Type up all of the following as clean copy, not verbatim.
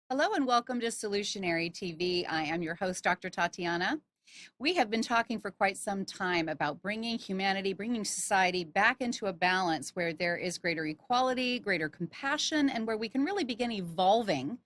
Hello and welcome to Solutionary TV. I am your host, Dr. Tatiana. We have been talking for quite some time about bringing humanity, bringing society back into a balance where there is greater equality, greater compassion, and where we can really begin evolving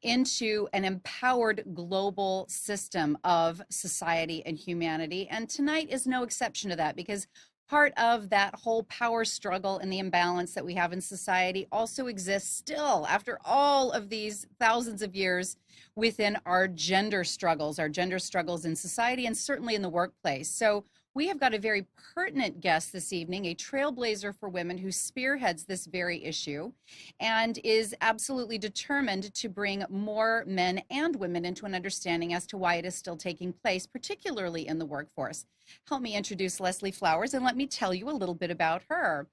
into an empowered global system of society and humanity. And tonight is no exception to that, because part of that whole power struggle and the imbalance that we have in society also exists still after all of these thousands of years within our gender struggles in society and certainly in the workplace. So we have got a very pertinent guest this evening, a trailblazer for women who spearheads this very issue and is absolutely determined to bring more men and women into an understanding as to why it is still taking place, particularly in the workforce. Help me introduce Leslie Flowers, and let me tell you a little bit about her.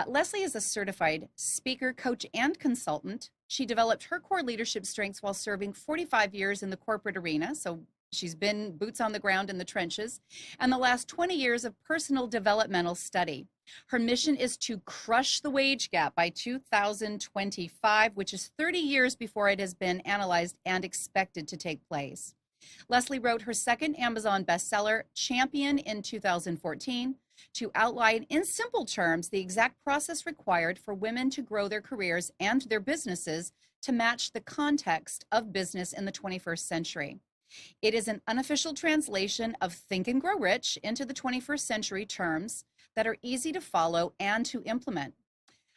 Leslie is a certified speaker, coach, and consultant. She developed her core leadership strengths while serving 45 years in the corporate arena, so she's been boots on the ground in the trenches, and the last 20 years of personal developmental study. Her mission is to crush the wage gap by 2025, which is 30 years before it has been analyzed and expected to take place. Leslie wrote her second Amazon bestseller, Champion, in 2014, to outline in simple terms the exact process required for women to grow their careers and their businesses to match the context of business in the 21st century. It is an unofficial translation of Think and Grow Rich into the 21st century terms that are easy to follow and to implement.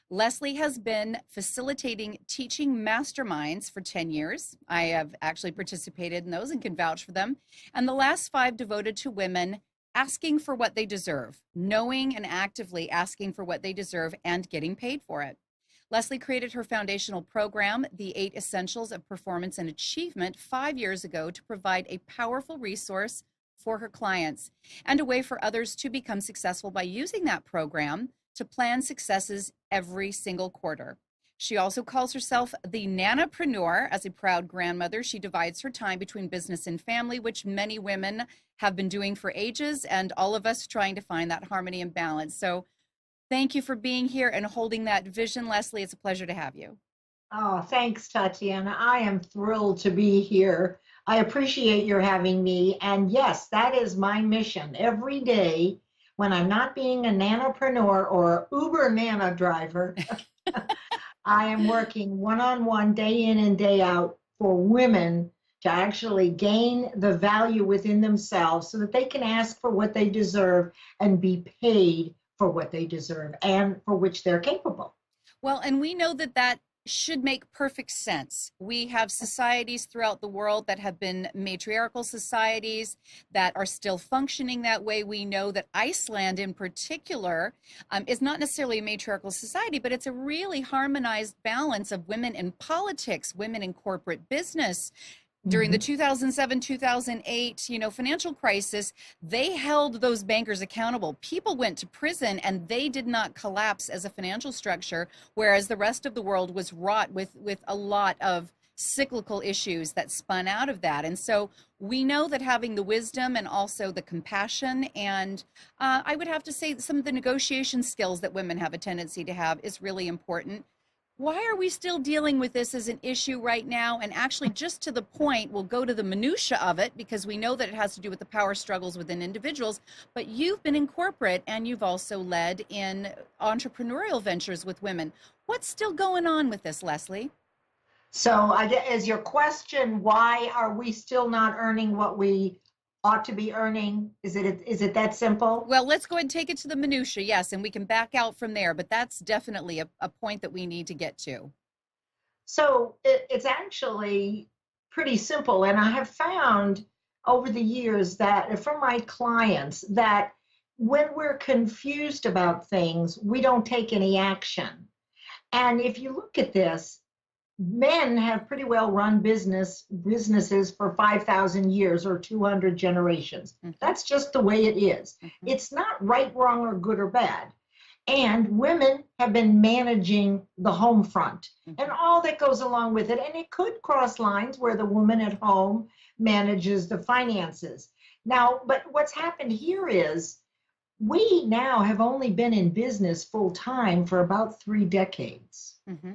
Leslie has been facilitating teaching masterminds for 10 years. I have actually participated in those and can vouch for them. And the last 5 devoted to women asking for what they deserve, knowing and actively asking for what they deserve and getting paid for it. Leslie created her foundational program, The 8 Essentials of Performance and Achievement, 5 years ago to provide a powerful resource for her clients and a way for others to become successful by using that program to plan successes every single quarter. She also calls herself the Nanapreneur. As a proud grandmother, she divides her time between business and family, which many women have been doing for ages, and all of us trying to find that harmony and balance. So thank you for being here and holding that vision, Leslie. It's a pleasure to have you. Oh, thanks, Tatiana. I am thrilled to be here. I appreciate your having me. And yes, that is my mission. Every day, when I'm not being a nanopreneur or Uber nano driver, I am working one-on-one, day in and day out, for women to actually gain the value within themselves so that they can ask for what they deserve and be paid for what they deserve and for which they're capable. Well, and we know that that should make perfect sense. We have societies throughout the world that have been matriarchal societies that are still functioning that way. We know that Iceland in particular is not necessarily a matriarchal society, but it's a really harmonized balance of women in politics, women in corporate business. During the 2007-2008, financial crisis, they held those bankers accountable. People went to prison and they did not collapse as a financial structure, whereas the rest of the world was wrought with a lot of cyclical issues that spun out of that. And so we know that having the wisdom and also the compassion and I would have to say some of the negotiation skills that women have a tendency to have is really important. Why are we still dealing with this as an issue right now? And actually, just to the point, we'll go to the minutia of it because we know that it has to do with the power struggles within individuals. But you've been in corporate and you've also led in entrepreneurial ventures with women. What's still going on with this, Leslie? So is your question, why are we still not earning what we ought to be earning? Is it that simple? Well, let's go ahead and take it to the minutia, yes, and we can back out from there, but that's definitely a point that we need to get to. So it's actually pretty simple. And I have found over the years that from my clients that when we're confused about things, we don't take any action. And if you look at this, men have pretty well run businesses for 5,000 years or 200 generations. Mm-hmm. That's just the way it is. Mm-hmm. It's not right, wrong, or good or bad. And women have been managing the home front and all that goes along with it. And it could cross lines where the woman at home manages the finances. Now, but what's happened here is we now have only been in business full time for about 3 decades. Mm-hmm.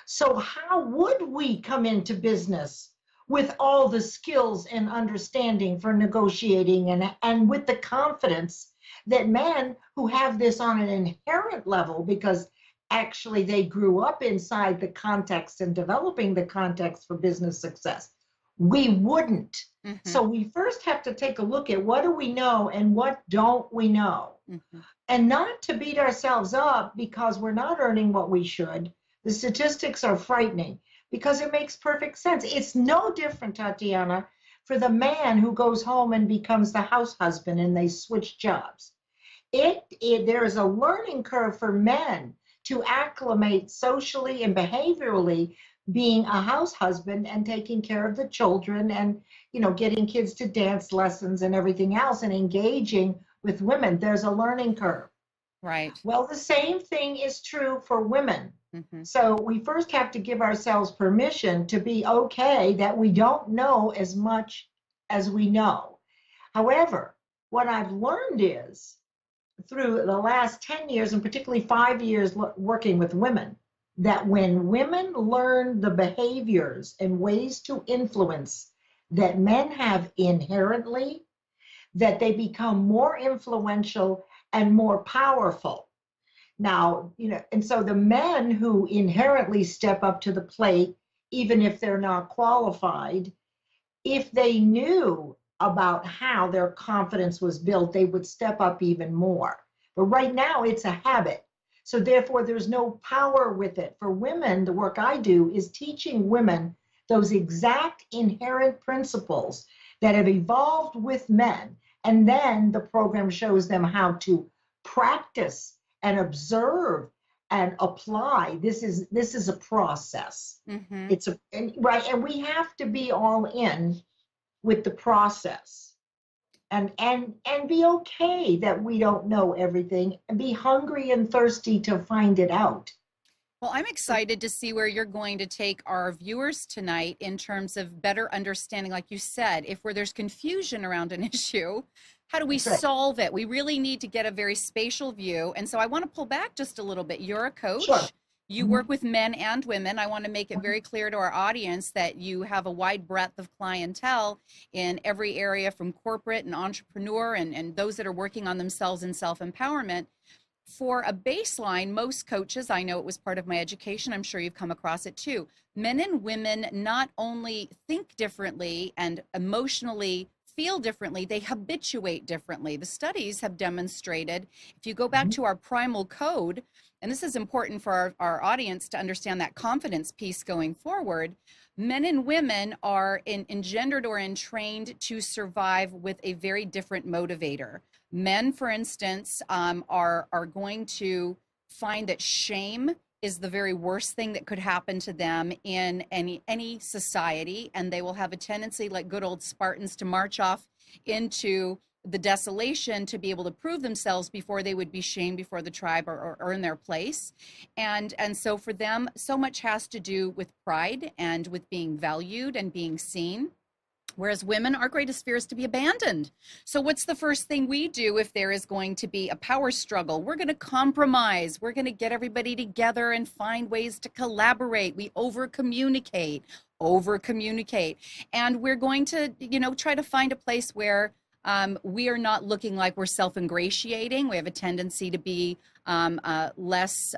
So how would we come into business with all the skills and understanding for negotiating and with the confidence that men who have this on an inherent level, because actually they grew up inside the context and developing the context for business success, we wouldn't. Mm-hmm. So we first have to take a look at what do we know and what don't we know. Mm-hmm. And not to beat ourselves up because we're not earning what we should. The statistics are frightening because it makes perfect sense. It's no different, Tatiana, for the man who goes home and becomes the house husband and they switch jobs. There is a learning curve for men to acclimate socially and behaviorally being a house husband and taking care of the children and, getting kids to dance lessons and everything else and engaging with women. There's a learning curve. Right. Well, the same thing is true for women. Mm-hmm. So we first have to give ourselves permission to be okay that we don't know as much as we know. However, what I've learned is through the last 10 years and particularly 5 years working with women, that when women learn the behaviors and ways to influence that men have inherently, that they become more influential and more powerful. Now, and so the men who inherently step up to the plate, even if they're not qualified, if they knew about how their confidence was built, they would step up even more. But right now it's a habit. So therefore there's no power with it. For women, the work I do is teaching women those exact inherent principles that have evolved with men. And then the program shows them how to practice and observe and apply. This is a process. Mm-hmm. And we have to be all in with the process and be okay that we don't know everything and be hungry and thirsty to find it out. Well, I'm excited to see where you're going to take our viewers tonight in terms of better understanding, like you said, if there's confusion around an issue, how do we solve it? We really need to get a very spatial view. And so I want to pull back just a little bit. You're a coach. Sure. You work with men and women. I want to make it very clear to our audience that you have a wide breadth of clientele in every area, from corporate and entrepreneur and those that are working on themselves in self-empowerment. For a baseline, most coaches, I know it was part of my education, I'm sure you've come across it too, men and women not only think differently and emotionally feel differently, they habituate differently. The studies have demonstrated, if you go back to our primal code, and this is important for our audience to understand that confidence piece going forward, men and women are engendered or entrained to survive with a very different motivator. Men, for instance, are going to find that shame is the very worst thing that could happen to them in any society, and they will have a tendency, like good old Spartans, to march off into the desolation to be able to prove themselves before they would be shamed before the tribe or earn their place. And so for them, so much has to do with pride and with being valued and being seen. Whereas women, our greatest fear is to be abandoned. So what's the first thing we do if there is going to be a power struggle? We're going to compromise. We're going to get everybody together and find ways to collaborate. We over-communicate. And we're going to, try to find a place where we are not looking like we're self-ingratiating. We have a tendency to be less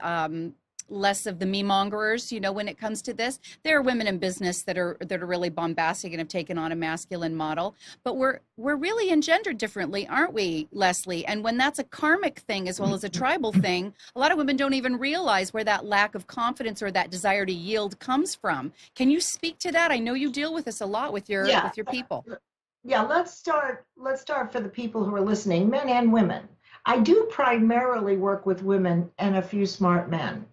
less of the me-mongerers, you know, when it comes to this. There are women in business that are really bombastic and have taken on a masculine model, but we're really engendered differently, aren't we, Leslie? And when that's a karmic thing as well as a tribal thing, a lot of women don't even realize where that lack of confidence or that desire to yield comes from. Can you speak to that? I know you deal with this a lot with your Yeah. people. Yeah, let's start for the people who are listening, men and women. I do primarily work with women and a few smart men.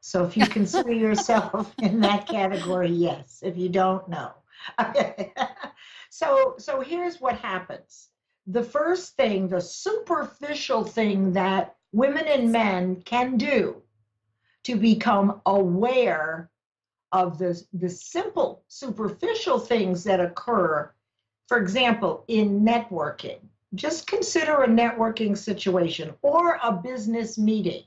So if you consider yourself in that category, yes. If you don't, no. Okay. So here's what happens. The first thing, the superficial thing that women and men can do to become aware of the simple superficial things that occur. For example, in networking, just consider a networking situation or a business meeting.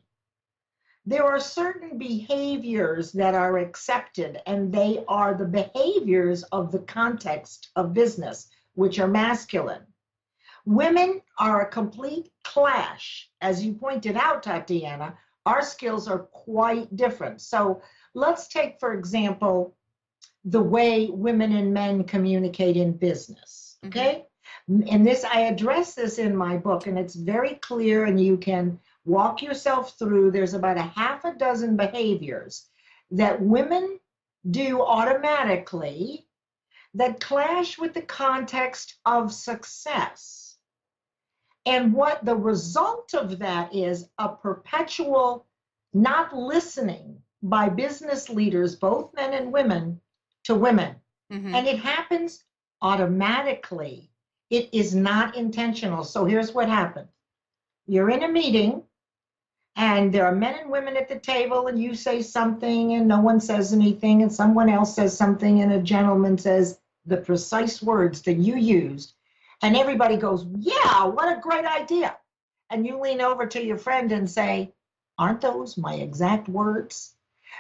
There are certain behaviors that are accepted, and they are the behaviors of the context of business, which are masculine. Women are a complete clash. As you pointed out, Tatiana, our skills are quite different. So let's take, for example, the way women and men communicate in business, okay? And this, I address this in my book, and it's very clear, and you can walk yourself through. There's about a half a dozen behaviors that women do automatically that clash with the context of success. And what the result of that is a perpetual not listening by business leaders, both men and women, to women. And it happens automatically. It is not intentional. So here's what happened. You're in a meeting and there are men and women at the table, and you say something and no one says anything, and someone else says something and a gentleman says the precise words that you used, and everybody goes, yeah, what a great idea. And you lean over to your friend and say, aren't those my exact words?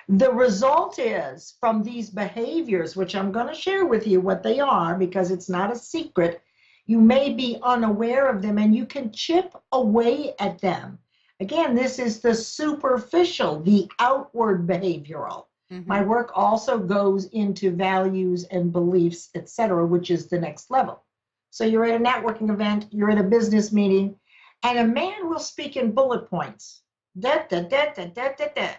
The result is, from these behaviors, which I'm going to share with you what they are because it's not a secret, you may be unaware of them and you can chip away at them. Again, this is the superficial, the outward behavioral. My work also goes into values and beliefs, etc., which is the next level. So you're at a networking event, you're at a business meeting, and a man will speak in bullet points. Da, da, da, da, da, da, da.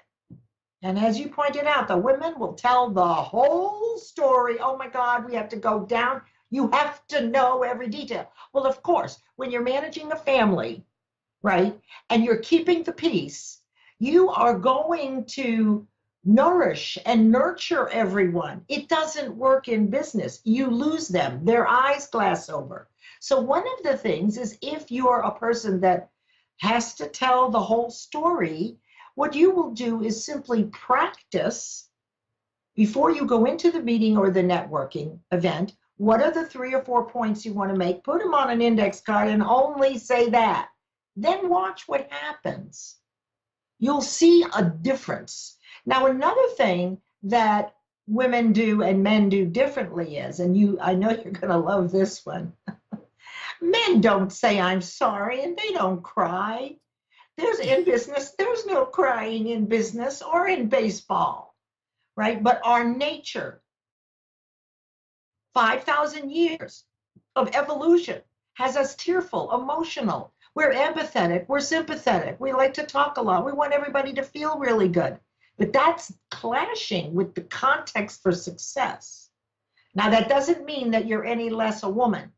And as you pointed out, the women will tell the whole story. Oh my God, we have to go down. You have to know every detail. Well, of course, when you're managing a family, right, and you're keeping the peace, you are going to nourish and nurture everyone. It doesn't work in business. You lose them. Their eyes glass over. So one of the things is, if you're a person that has to tell the whole story, what you will do is simply practice before you go into the meeting or the networking event. What are the 3 or 4 points you want to make? Put them on an index card and only say that. Then watch what happens. You'll see a difference. Now, another thing that women do and men do differently is, and I know you're going to love this one. Men don't say I'm sorry, and they don't cry. In business, there's no crying in business or in baseball, right? But our nature, 5,000 years of evolution, has us tearful, emotional. We're empathetic, we're sympathetic. We like to talk a lot. We want everybody to feel really good. But that's clashing with the context for success. Now, that doesn't mean that you're any less a woman.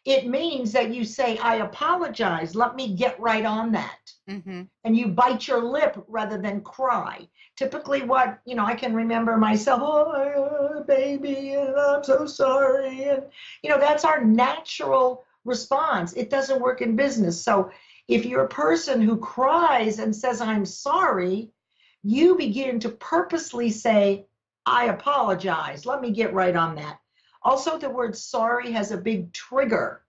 It means that you say, I apologize, let me get right on that. And you bite your lip rather than cry. Typically what, I can remember myself, oh, baby, I'm so sorry. And, that's our natural response. It doesn't work in business. So if you're a person who cries and says, I'm sorry, you begin to purposely say, I apologize, let me get right on that. Also, the word sorry has a big trigger.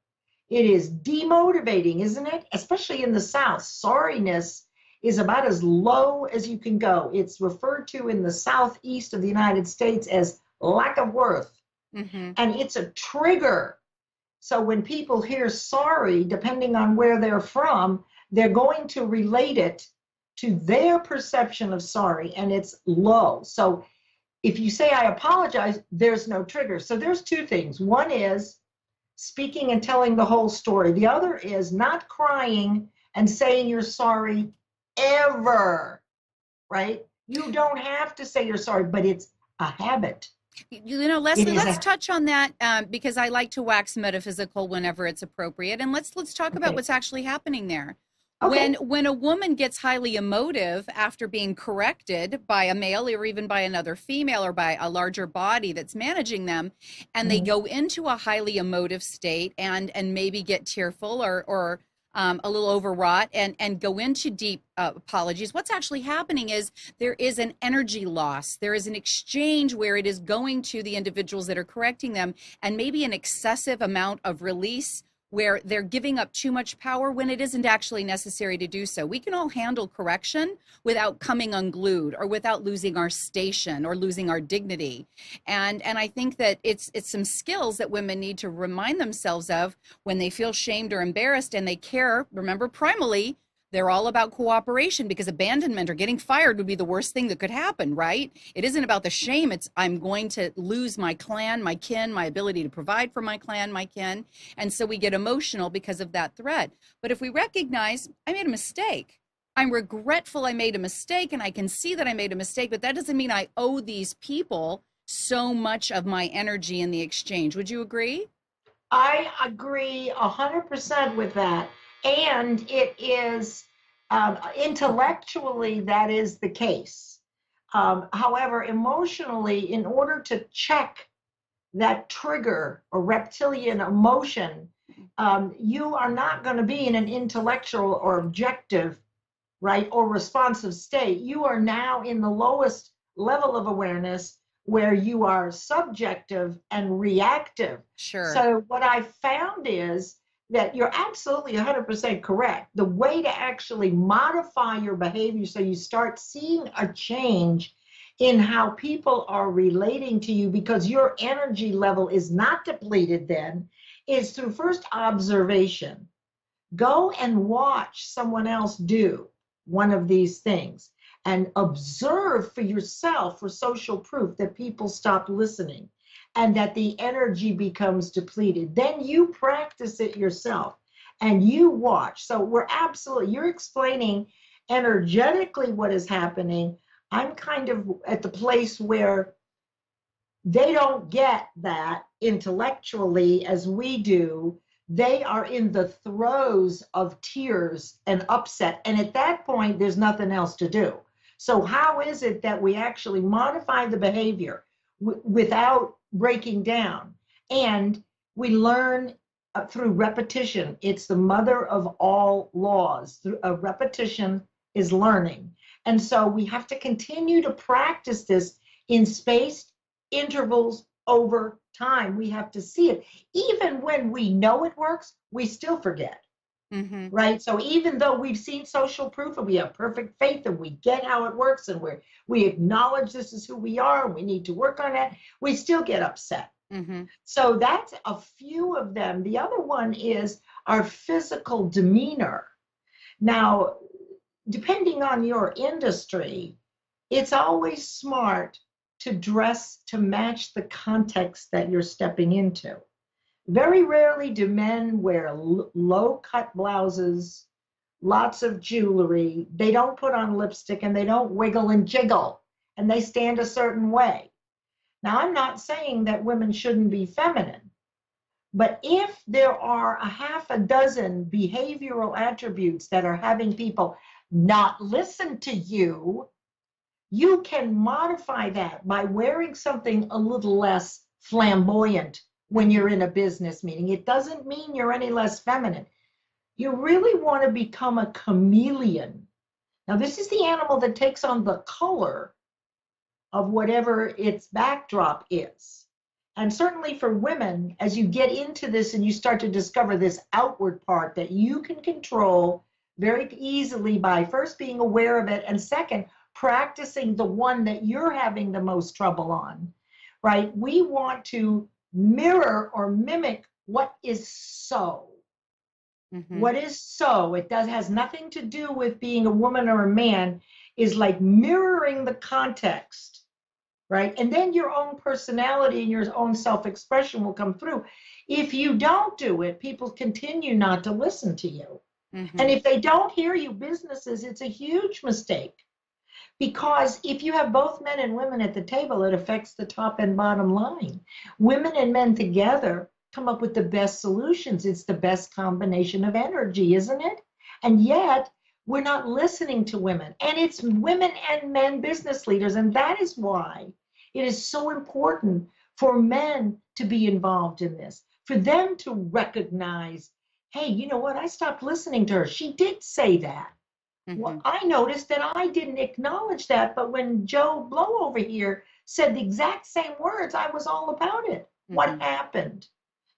It is demotivating, isn't it? Especially in the South. Sorriness is about as low as you can go. It's referred to in the Southeast of the United States as lack of worth. And it's a trigger. So when people hear sorry, depending on where they're from, they're going to relate it to their perception of sorry, and it's low. So if you say, I apologize, there's no trigger. So there's two things. One is speaking and telling the whole story. The other is not crying and saying you're sorry ever, right? You don't have to say you're sorry, but it's a habit. It Leslie, is let's a, touch on that because I like to wax metaphysical whenever it's appropriate, and let's talk about okay. what's actually happening there. Okay. When a woman gets highly emotive after being corrected by a male or even by another female or by a larger body that's managing them, and they Mhm. go into a highly emotive state and maybe get tearful or a little overwrought and go into deep apologies, what's actually happening is there is an energy loss. There is an exchange where it is going to the individuals that are correcting them, and maybe an excessive amount of release where they're giving up too much power when it isn't actually necessary to do so. We can all handle correction without coming unglued or without losing our station or losing our dignity. And I think that it's some skills that women need to remind themselves of when they feel shamed or embarrassed and they care. Remember, primally, they're all about cooperation, because abandonment or getting fired would be the worst thing that could happen, right? It isn't about the shame. It's I'm going to lose my clan, my kin, my ability to provide for my clan, my kin. And so we get emotional because of that threat. But if we recognize I made a mistake, I'm regretful I made a mistake, and I can see that I made a mistake, but that doesn't mean I owe these people so much of my energy in the exchange. Would you agree? I agree 100% with that. And it is intellectually, that is the case. However, emotionally, in order to check that trigger or reptilian emotion, you are not going to be in an intellectual or objective, right, or responsive state. You are now in the lowest level of awareness where you are subjective and reactive. Sure. So, what I found is that you're absolutely 100% correct. The way to actually modify your behavior so you start seeing a change in how people are relating to you because your energy level is not depleted then is through first observation. Go and watch someone else do one of these things and observe for yourself for social proof that people stop listening and that the energy becomes depleted. Then you practice it yourself and you watch. So you're explaining energetically what is happening. I'm kind of at the place where they don't get that intellectually as we do. They are in the throes of tears and upset. And at that point, there's nothing else to do. So, how is it that we actually modify the behavior without breaking down? And we learn through repetition. It's the mother of all laws. Repetition is learning. And so, we have to continue to practice this in spaced intervals over time. We have to see it. Even when we know it works, we still forget. Mm-hmm. Right. So even though we've seen social proof and we have perfect faith and we get how it works and we acknowledge this is who we are and we need to work on it, we still get upset. Mm-hmm. So that's a few of them. The other one is our physical demeanor. Now, depending on your industry, it's always smart to dress to match the context that you're stepping into. Very rarely do men wear low cut blouses, lots of jewelry. They don't put on lipstick and they don't wiggle and jiggle and they stand a certain way. Now, I'm not saying that women shouldn't be feminine, but if there are a half a dozen behavioral attributes that are having people not listen to you, you can modify that by wearing something a little less flamboyant when you're in a business meeting. It doesn't mean you're any less feminine. You really want to become a chameleon. Now, this is the animal that takes on the color of whatever its backdrop is. And certainly for women, as you get into this and you start to discover this outward part that you can control very easily by first being aware of it and second, practicing the one that you're having the most trouble on, right? We want to mirror or mimic what is so. Mm-hmm. What is so, it does has nothing to do with being a woman or a man, is like mirroring the context, right? And then your own personality and your own self-expression will come through. If you don't do it, people continue not to listen to you. And Mm-hmm. if they don't hear you, businesses, it's a huge mistake. Because if you have both men and women at the table, it affects the top and bottom line. Women and men together come up with the best solutions. It's the best combination of energy, isn't it? And yet, we're not listening to women. And it's women and men business leaders. And that is why it is so important for men to be involved in this, for them to recognize, hey, you know what? I stopped listening to her. She did say that. Mm-hmm. Well, I noticed that I didn't acknowledge that, but when Joe Blow over here said the exact same words, I was all about it. Mm-hmm. What happened?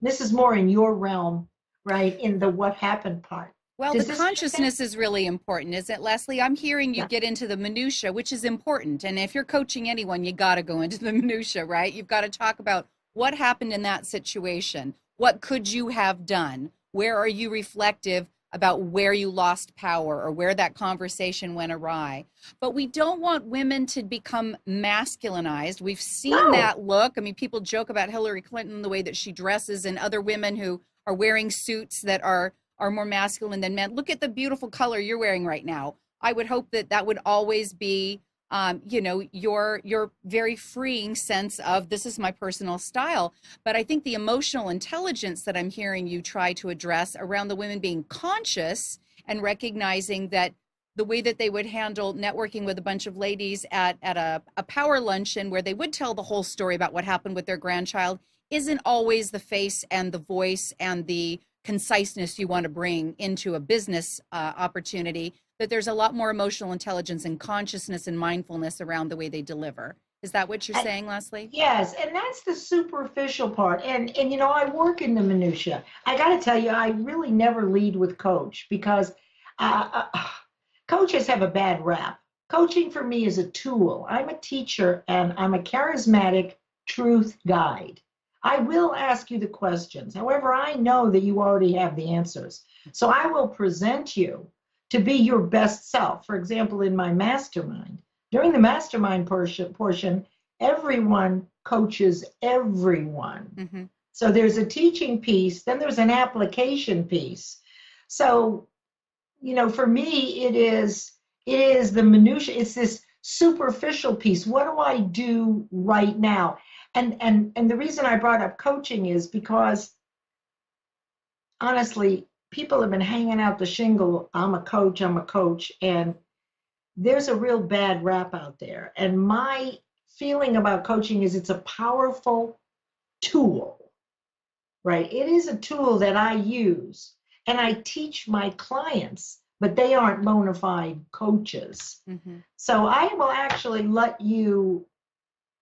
This is more in your realm, right? In the what happened part. Well, the Does this make sense? consciousness is really important, isn't it, Leslie? I'm hearing you Yeah. get into the minutia, which is important. And if you're coaching anyone, you got to go into the minutia, right? You've got to talk about what happened in that situation. What could you have done? Where are you reflective about where you lost power or where that conversation went awry? But we don't want women to become masculinized. We've seen No. that look. I mean, people joke about Hillary Clinton, the way that she dresses, and other women who are wearing suits that are more masculine than men. Look at the beautiful color you're wearing right now. I would hope that that would always be, your very freeing sense of this is my personal style. But I think the emotional intelligence that I'm hearing you try to address around the women being conscious and recognizing that the way that they would handle networking with a bunch of ladies at a power luncheon where they would tell the whole story about what happened with their grandchild isn't always the face and the voice and the conciseness you want to bring into a business opportunity, that there's a lot more emotional intelligence and consciousness and mindfulness around the way they deliver. Is that what you're And, saying, Leslie? yes, and that's the superficial part. And I work in the minutia. I got to tell you, I really never lead with coach because coaches have a bad rap. Coaching for me is a tool. I'm a teacher and I'm a charismatic truth guide. I will ask you the questions. However, I know that you already have the answers. So I will present you to be your best self. For example, in my mastermind, during the mastermind portion, everyone coaches everyone. Mm-hmm. So there's a teaching piece, then there's an application piece. So for me, it is the minutia. It's this superficial piece. What do I do right now? And the reason I brought up coaching is because honestly, people have been hanging out the shingle. I'm a coach, and there's a real bad rap out there. And my feeling about coaching is it's a powerful tool, right? It is a tool that I use and I teach my clients, but they aren't bona fide coaches. Mm-hmm. So I will actually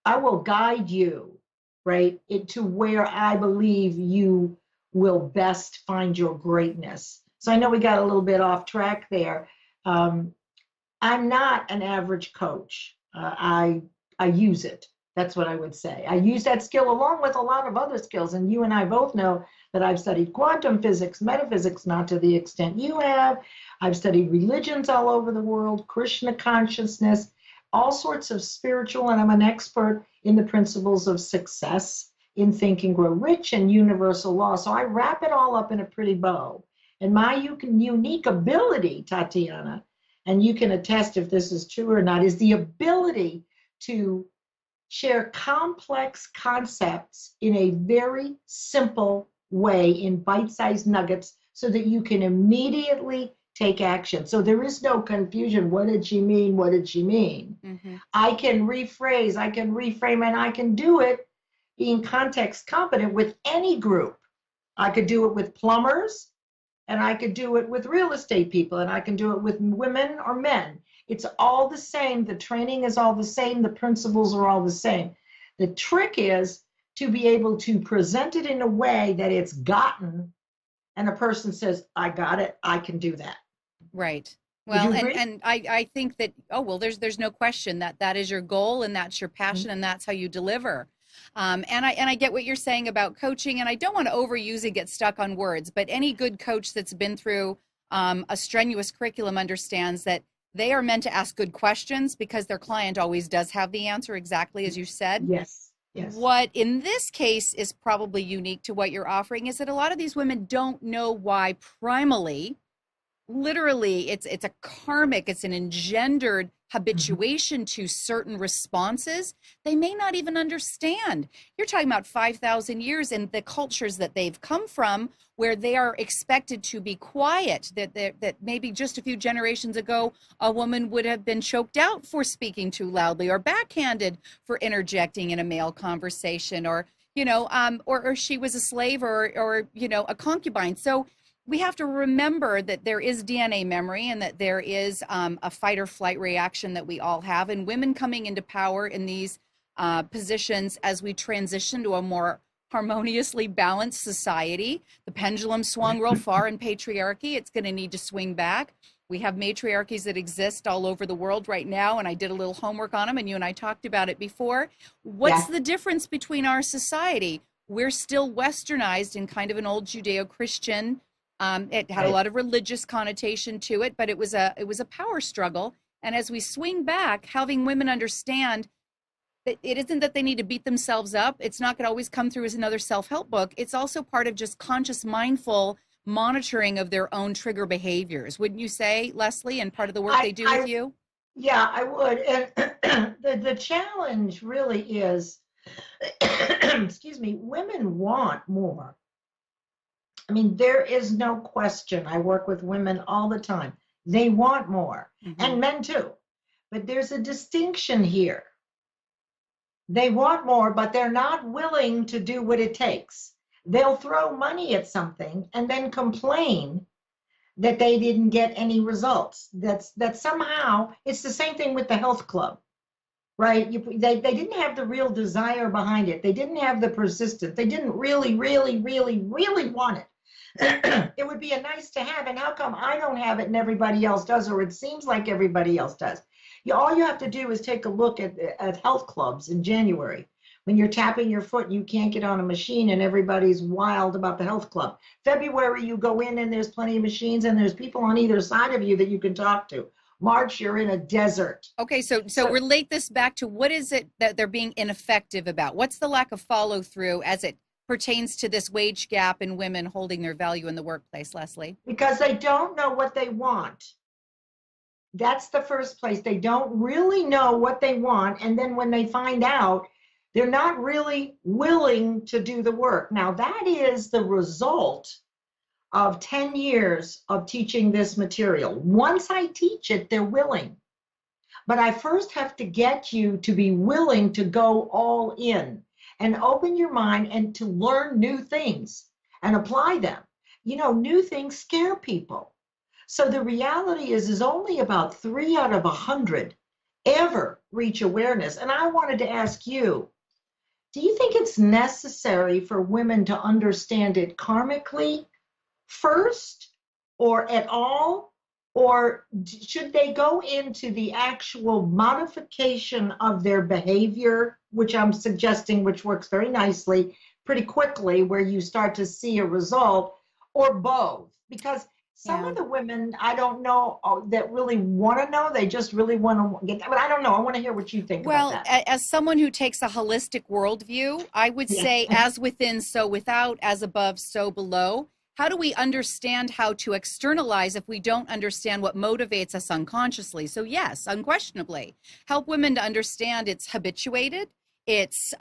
I will guide you, right, into where I believe you will best find your greatness. So I know we got a little bit off track there. I'm not an average coach. I use it. That's what I would say. I use that skill along with a lot of other skills. And you and I both know that I've studied quantum physics, metaphysics, not to the extent you have. I've studied religions all over the world, Krishna consciousness, all sorts of spiritual, and I'm an expert in the principles of success in Think and Grow Rich and universal law. So I wrap it all up in a pretty bow. And my unique ability, Tatiana, and you can attest if this is true or not, is the ability to share complex concepts in a very simple way in bite-sized nuggets so that you can immediately take action. So there is no confusion. What did she mean? What did she mean? Mm-hmm. I can rephrase, I can reframe, and I can do it being context competent with any group. I could do it with plumbers, and I could do it with real estate people, and I can do it with women or men. It's all the same. The training is all the same. The principles are all the same. The trick is to be able to present it in a way that it's gotten, and a person says, I got it, I can do that. Right. Would you Well, agree? and I think that, oh, well, there's no question that that is your goal and that's your passion and that's how you deliver. And I get what you're saying about coaching, and I don't want to overuse and get stuck on words, but any good coach that's been through a strenuous curriculum understands that they are meant to ask good questions because their client always does have the answer, exactly as you said. Yes, yes. What in this case is probably unique to what you're offering is that a lot of these women don't know why primally, literally it's a karmic, it's an engendered habituation to certain responses they may not even understand. You're talking about 5,000 years and the cultures that they've come from, where they are expected to be quiet, that maybe just a few generations ago a woman would have been choked out for speaking too loudly, or backhanded for interjecting in a male conversation, or or she was a slave, or a concubine. So we have to remember that there is DNA memory, and that there is a fight or flight reaction that we all have. And women coming into power in these positions as we transition to a more harmoniously balanced society. The pendulum swung real far in patriarchy. It's going to need to swing back. We have matriarchies that exist all over the world right now, and I did a little homework on them, and you and I talked about it before. What's the difference between our society? We're still westernized in kind of an old Judeo-Christian. It had a lot of religious connotation to it, but it was a power struggle. And as we swing back, having women understand that it isn't that they need to beat themselves up. It's not going to always come through as another self-help book. It's also part of just conscious, mindful monitoring of their own trigger behaviors. Wouldn't you say, Leslie, and part of the work they do with you? Yeah, I would. And the challenge really is, excuse me, women want more. I mean, there is no question. I work with women all the time. They want more, and men too. But there's a distinction here. They want more, but they're not willing to do what it takes. They'll throw money at something and then complain that they didn't get any results. That somehow, it's the same thing with the health club, right? They didn't have the real desire behind it. They didn't have the persistence. They didn't really, really, really, really want it. It would be a nice to have, and how come I don't have it and everybody else does, or it seems like everybody else does? All you have to do is take a look at health clubs in January. When you're tapping your foot, you can't get on a machine and everybody's wild about the health club. February, you go in and there's plenty of machines and there's people on either side of you that you can talk to. March, you're in a desert. Okay, so relate this back to what is it that they're being ineffective about? What's the lack of follow through as it pertains to this wage gap in women holding their value in the workplace, Leslie? Because they don't know what they want. That's the first place. They don't really know what they want. And then when they find out, they're not really willing to do the work. Now, that is the result of 10 years of teaching this material. Once I teach it, they're willing. But I first have to get you to be willing to go all in and open your mind and to learn new things and apply them. New things scare people. So the reality is only about 3 out of 100 ever reach awareness. And I wanted to ask you, do you think it's necessary for women to understand it karmically first, or at all? Or should they go into the actual modification of their behavior, which I'm suggesting, which works very nicely, pretty quickly, where you start to see a result, or both? Because some of the women, I don't know, that really want to know. They just really want to get that. But I don't know. I want to hear what you think about that. Well, as someone who takes a holistic worldview, I would say as within, so without, as above, so below. How do we understand how to externalize if we don't understand what motivates us unconsciously? So yes, unquestionably, help women to understand it's habituated, it's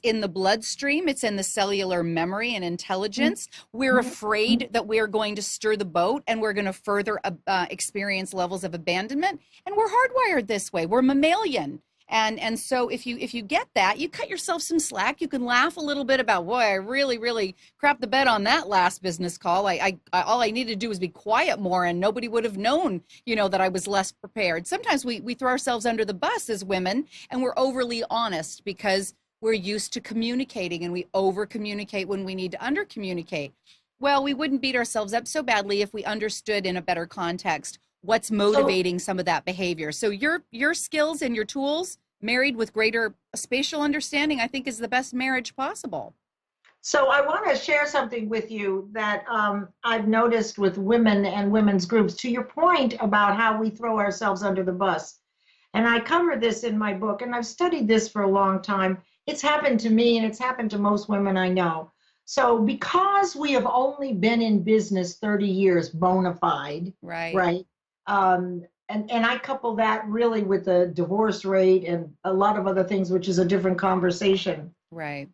in the bloodstream, it's in the cellular memory and intelligence. We're afraid that we're going to stir the boat and we're going to further experience levels of abandonment. And we're hardwired this way. We're mammalian. And so if you get that, you cut yourself some slack. You can laugh a little bit about, boy, I really, really crapped the bed on that last business call. I all I needed to do was be quiet more and nobody would have known, that I was less prepared. Sometimes we throw ourselves under the bus as women and we're overly honest because we're used to communicating and we over communicate when we need to under communicate. Well, we wouldn't beat ourselves up so badly if we understood in a better context what's motivating some of that behavior. So your skills and your tools, married with greater spatial understanding, I think, is the best marriage possible. So I want to share something with you that I've noticed with women and women's groups, to your point about how we throw ourselves under the bus. And I cover this in my book, and I've studied this for a long time. It's happened to me, and it's happened to most women I know. So because we have only been in business 30 years, bona fide, Right. right? And I couple that really with the divorce rate and a lot of other things, which is a different conversation. Right.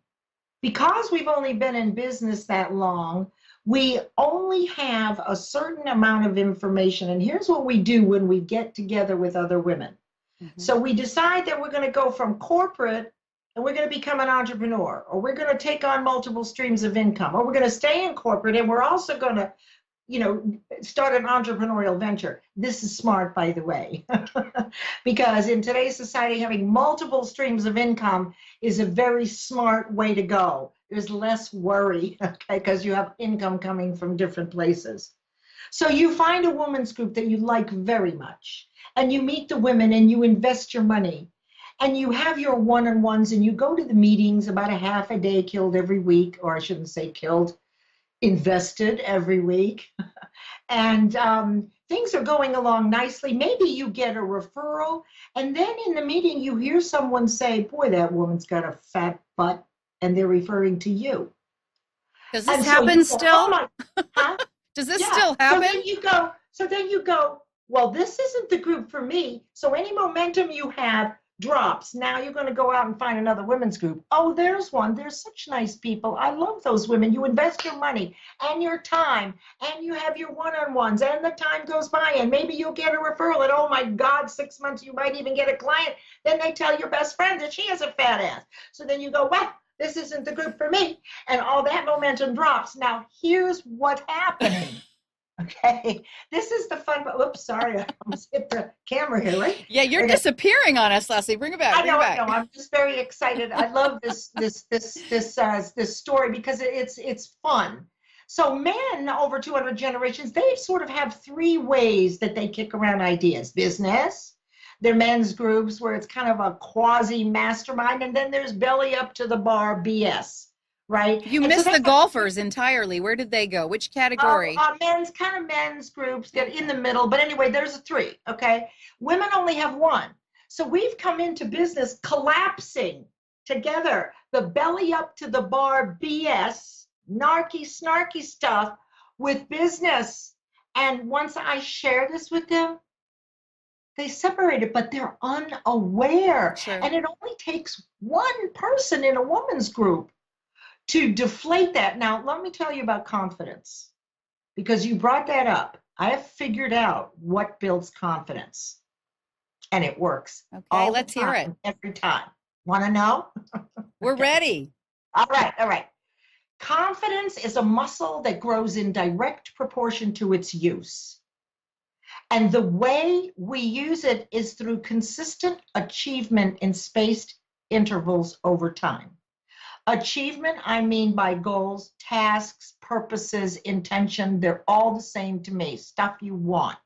Because we've only been in business that long, we only have a certain amount of information. And here's what we do when we get together with other women. Mm-hmm. So we decide that we're going to go from corporate and we're going to become an entrepreneur, or we're going to take on multiple streams of income, or we're going to stay in corporate and we're also going to, start an entrepreneurial venture. This is smart, by the way, because in today's society, having multiple streams of income is a very smart way to go. There's less worry, okay, because you have income coming from different places. So you find a women's group that you like very much, and you meet the women and you invest your money, and you have your one-on-ones, and you go to the meetings about a half a day killed every week, or I shouldn't say killed, invested every week. And things are going along nicely. Maybe you get a referral, and then in the meeting you hear someone say, boy, that woman's got a fat butt, and they're referring to you. Does this And happen so still? oh my, huh? Does this Yeah. still happen? So then you go, well, this isn't the group for me. So any momentum you have drops. Now you're going to go out and find another women's group. Oh, there's one. There's such nice people. I love those women. You invest your money and your time, and you have your one-on-ones, and the time goes by, and maybe you'll get a referral, and oh my God, 6 months, you might even get a client. Then they tell your best friend that she has a fat ass. So then you go, well, this isn't the group for me. And all that momentum drops. Now, here's what's happening. Okay, this is the fun. Oops, sorry, I almost hit the camera here, right? Yeah, you're Okay. disappearing on us, Leslie. Bring it back. I know. I'm just very excited. I love this story because it's fun. So men over 200 generations, they sort of have three ways that they kick around ideas: business, their men's groups where it's kind of a quasi mastermind, and then there's belly up to the bar BS. Right. You missed the golfers entirely. Where did they go? Which category? Men's groups get in the middle. But anyway, there's a three. Okay. Women only have one. So we've come into business collapsing together the belly up to the bar BS, narky, snarky stuff with business. And once I share this with them, they separate it, but they're unaware. Sure. And it only takes one person in a woman's group to deflate that. Now, let me tell you about confidence, because you brought that up. I have figured out what builds confidence, and it works. Okay, let's hear it. Every time. Want to know? We're ready. All right. Confidence is a muscle that grows in direct proportion to its use. And the way we use it is through consistent achievement in spaced intervals over time. Achievement, I mean by goals, tasks, purposes, intention, they're all the same to me, stuff you want.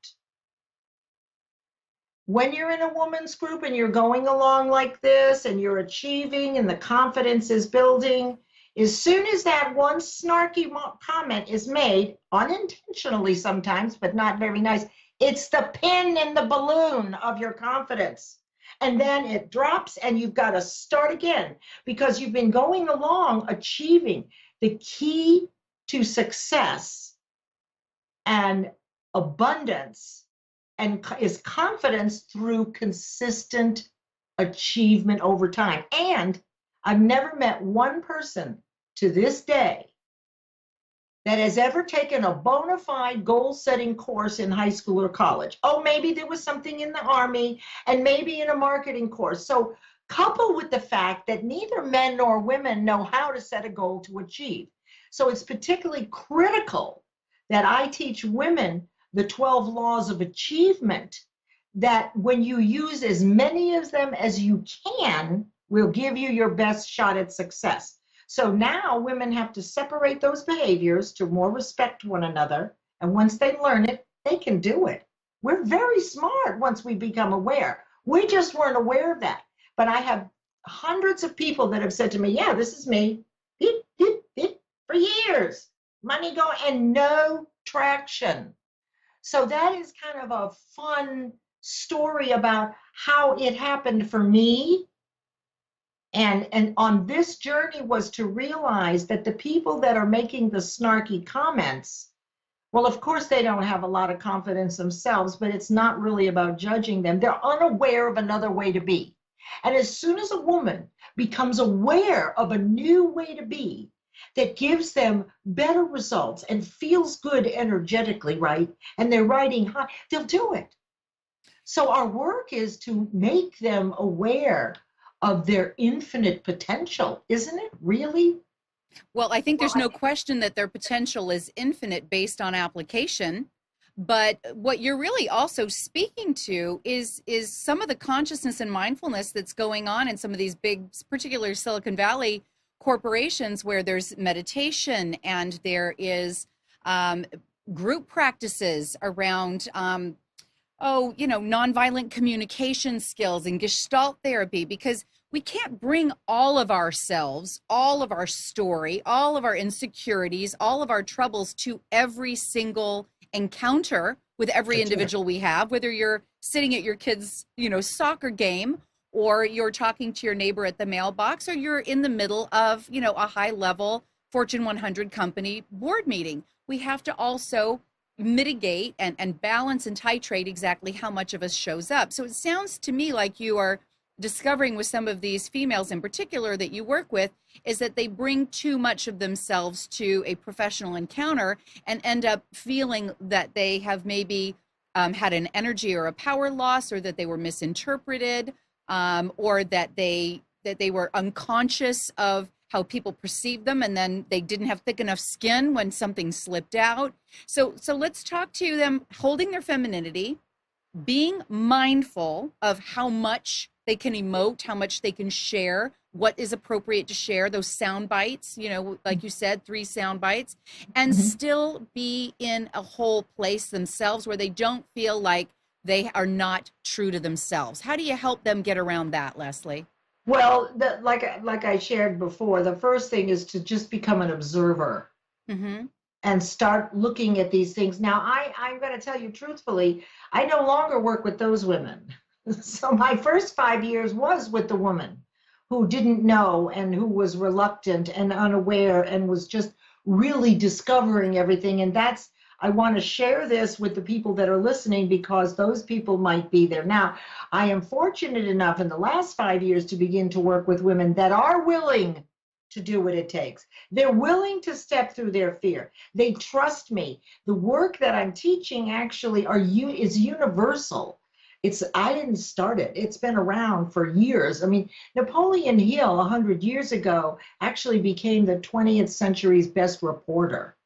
When you're in a woman's group and you're going along like this and you're achieving and the confidence is building, as soon as that one snarky comment is made, unintentionally sometimes, but not very nice, it's the pin in the balloon of your confidence. And then it drops and you've got to start again because you've been going along achieving. The key to success and abundance and is confidence through consistent achievement over time. And I've never met one person to this day that has ever taken a bona fide goal-setting course in high school or college. Oh, maybe there was something in the Army and maybe in a marketing course. So coupled with the fact that neither men nor women know how to set a goal to achieve. So it's particularly critical that I teach women the 12 laws of achievement, that when you use as many of them as you can, will give you your best shot at success. So now women have to separate those behaviors to more respect one another. And once they learn it, they can do it. We're very smart once we become aware. We just weren't aware of that. But I have hundreds of people that have said to me, yeah, this is me, beep, beep, beep, for years. Money going and no traction. So that is kind of a fun story about how it happened for me. And on this journey was to realize that the people that are making the snarky comments, well, of course, they don't have a lot of confidence themselves, but it's not really about judging them. They're unaware of another way to be. And as soon as a woman becomes aware of a new way to be that gives them better results and feels good energetically, right? And they're riding high, they'll do it. So our work is to make them aware of their infinite potential, isn't it? Really? Well, I think there's no question that their potential is infinite based on application. But what you're really also speaking to is some of the consciousness and mindfulness that's going on in some of these big, particular Silicon Valley corporations, where there's meditation and there is group practices around nonviolent communication skills and Gestalt therapy, because we can't bring all of ourselves, all of our story, all of our insecurities, all of our troubles to every single encounter with every individual we have, whether you're sitting at your kid's, soccer game, or you're talking to your neighbor at the mailbox, or you're in the middle of, a high level Fortune 100 company board meeting. We have to also mitigate and balance and titrate exactly how much of us shows up. So it sounds to me like you are discovering with some of these females in particular that you work with is that they bring too much of themselves to a professional encounter and end up feeling that they have maybe had an energy or a power loss, or that they were misinterpreted, or that they were unconscious of how people perceive them, and then they didn't have thick enough skin when something slipped out. So let's talk to them holding their femininity, being mindful of how much they can emote, how much they can share, what is appropriate to share, those sound bites, like you said, 3 sound bites, and still be in a whole place themselves where they don't feel like they are not true to themselves. How do you help them get around that, Leslie? Well, like I shared before, the first thing is to just become an observer and start looking at these things. Now, I'm going to tell you truthfully, I no longer work with those women. So my first 5 years was with the woman who didn't know and who was reluctant and unaware and was just really discovering everything. And I want to share this with the people that are listening, because those people might be there. Now, I am fortunate enough in the last 5 years to begin to work with women that are willing to do what it takes. They're willing to step through their fear. They trust me. The work that I'm teaching actually is universal. I didn't start it. It's been around for years. I mean, Napoleon Hill 100 years ago actually became the 20th century's best reporter.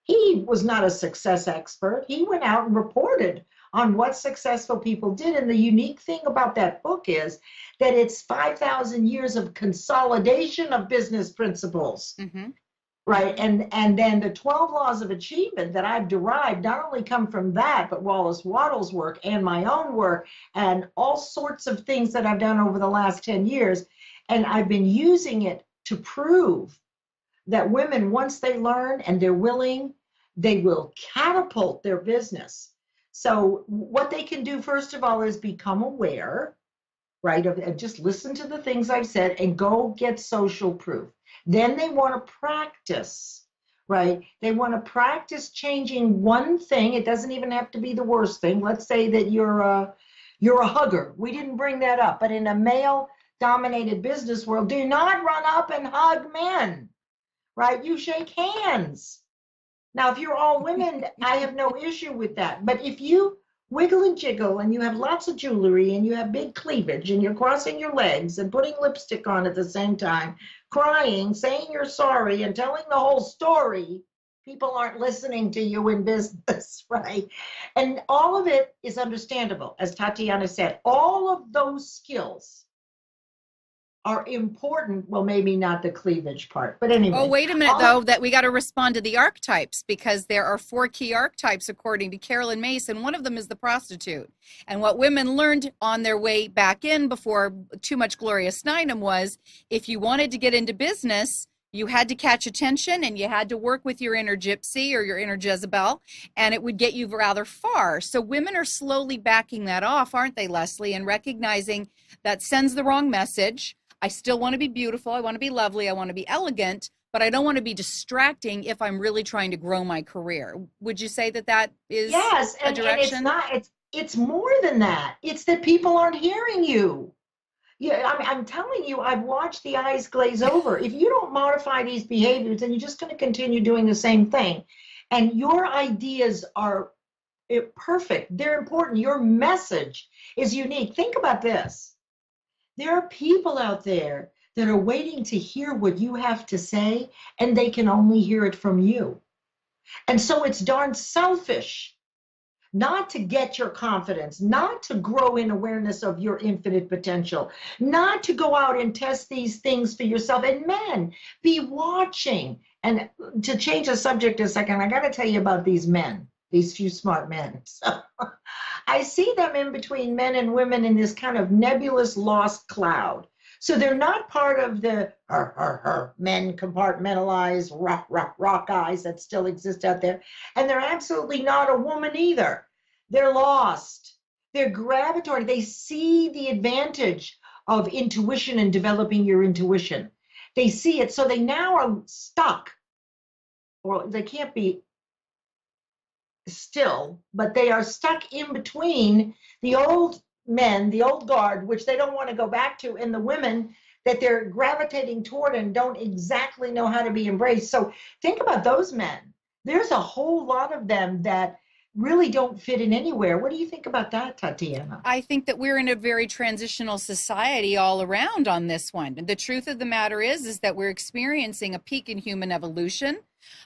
He was not a success expert. He went out and reported on what successful people did. And the unique thing about that book is that it's 5,000 years of consolidation of business principles. Right. And then the 12 laws of achievement that I've derived not only come from that, but Wallace Wattles' work and my own work and all sorts of things that I've done over the last 10 years. And I've been using it to prove that women, once they learn and they're willing, they will catapult their business. So what they can do, first of all, is become aware, right? And just listen to the things I've said and go get social proof. Then they want to practice, right? They want to practice changing one thing. It doesn't even have to be the worst thing. Let's say that you're a hugger. We didn't bring that up, but in a male-dominated business world, do not run up and hug men, right? You shake hands. Now, if you're all women, I have no issue with that. But if you wiggle and jiggle and you have lots of jewelry and you have big cleavage and you're crossing your legs and putting lipstick on at the same time, crying, saying you're sorry and telling the whole story, people aren't listening to you in business, right? And all of it is understandable. As Tatiana said, all of those skills are important. Well, maybe not the cleavage part, but Oh, anyway, wait a minute, all of, though, that we got to respond to the archetypes, because there are 4 key archetypes according to Carolyn Mace, and one of them is the prostitute. And what women learned on their way back in before too much Gloria Steinem was, if you wanted to get into business, you had to catch attention and you had to work with your inner gypsy or your inner Jezebel, and it would get you rather far. So women are slowly backing that off, aren't they, Leslie, and recognizing that sends the wrong message. I still want to be beautiful. I want to be lovely. I want to be elegant, but I don't want to be distracting if I'm really trying to grow my career. Would you say that that is yes, a and it's direction? not, it's more than that. It's that people aren't hearing you. Yeah, I'm telling you, I've watched the eyes glaze over. If you don't modify these behaviors, then you're just going to continue doing the same thing. And your ideas are perfect. They're important. Your message is unique. Think about this. There are people out there that are waiting to hear what you have to say, and they can only hear it from you. And so it's darn selfish not to get your confidence, not to grow in awareness of your infinite potential, not to go out and test these things for yourself. And men, be watching. And to change the subject a second, I got to tell you about these men, these few smart men. So I see them in between men and women in this kind of nebulous lost cloud. So they're not part of the men compartmentalized rock eyes that still exist out there. And they're absolutely not a woman either. They're lost. They're gravitatory. They see the advantage of intuition and developing your intuition. They see it. So they now are stuck, or they can't be still, but they are stuck in between the old men, the old guard, which they don't want to go back to, and the women that they're gravitating toward and don't exactly know how to be embraced. So think about those men. There's a whole lot of them that really don't fit in anywhere. What do you think about that, Tatiana? I think that we're in a very transitional society all around on this one. And the truth of the matter is that we're experiencing a peak in human evolution.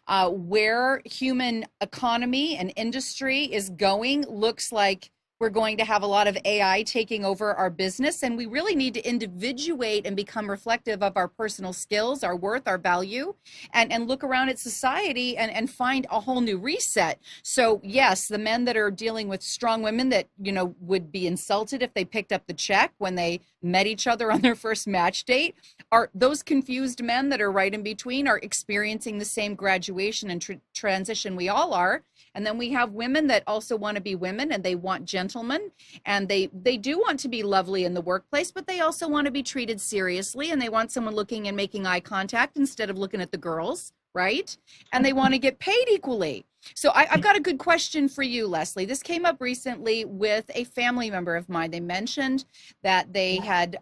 Where human economy and industry is going looks like we're going to have a lot of AI taking over our business, and we really need to individuate and become reflective of our personal skills, our worth, our value, and look around at society and find a whole new reset. So yes, the men that are dealing with strong women that, you know, would be insulted if they picked up the check when they met each other on their first match date, are those confused men that are right in between, are experiencing the same graduation and transition we all are. And then we have women that also want to be women, and they want gentlemen, and they do want to be lovely in the workplace, but they also want to be treated seriously, and they want someone looking and making eye contact instead of looking at the girls, right? And they want to get paid equally. So I've got a good question for you, Leslie. This came up recently with a family member of mine. They mentioned that they had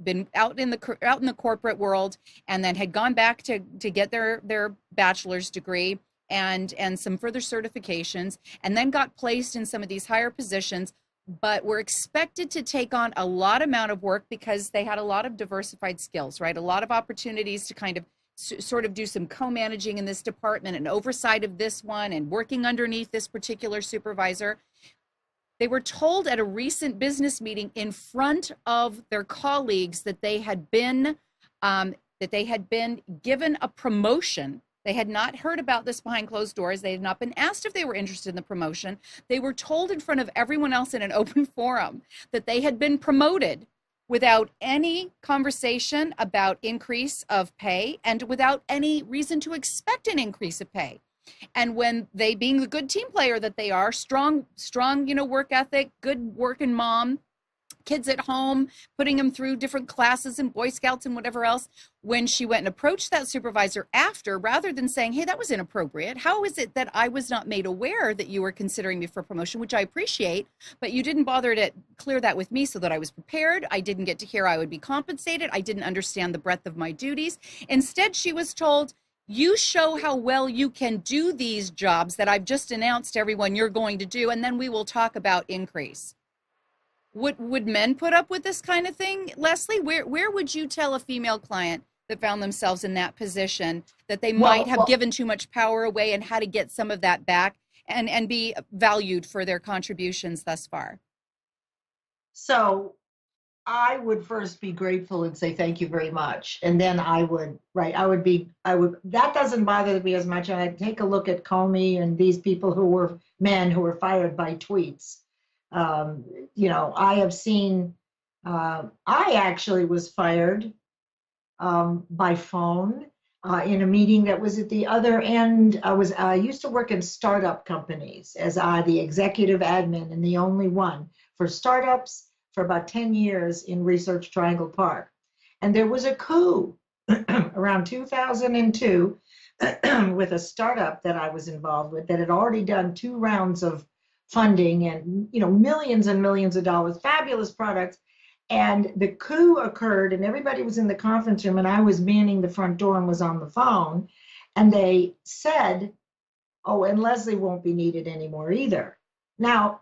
been out in the corporate world, and then had gone back to get their bachelor's degree and some further certifications, and then got placed in some of these higher positions, but were expected to take on a lot amount of work because they had a lot of diversified skills, right? A lot of opportunities to kind of sort of do some co-managing in this department and oversight of this one and working underneath this particular supervisor. They were told at a recent business meeting in front of their colleagues that they had been given a promotion. They had not heard about this behind closed doors. They had not been asked if they were interested in the promotion. They were told in front of everyone else in an open forum that they had been promoted without any conversation about increase of pay and without any reason to expect an increase of pay. And when they, being the good team player that they are, strong, work ethic, good working mom, kids at home, putting them through different classes and Boy Scouts and whatever else, when she went and approached that supervisor after, rather than saying, hey, that was inappropriate, how is it that I was not made aware that you were considering me for promotion, which I appreciate, but you didn't bother to clear that with me so that I was prepared. I didn't get to hear I would be compensated. I didn't understand the breadth of my duties. Instead, she was told, you show how well you can do these jobs that I've just announced to everyone you're going to do, and then we will talk about increase. Would men put up with this kind of thing, Leslie? Where would you tell a female client that found themselves in that position that they might have given too much power away, and how to get some of that back and be valued for their contributions thus far? So I would first be grateful and say thank you very much. And then I would, right, that doesn't bother me as much. And I take a look at Comey and these people who were men who were fired by tweets. I have seen, I actually was fired by phone in a meeting that was at the other end. I used to work in startup companies as the executive admin and the only one for startups for about 10 years in Research Triangle Park. And there was a coup around 2002 with a startup that I was involved with that had already done 2 rounds of funding and millions and millions of dollars, fabulous products. And the coup occurred and everybody was in the conference room and I was manning the front door and was on the phone. And they said, oh, and Leslie won't be needed anymore either. Now,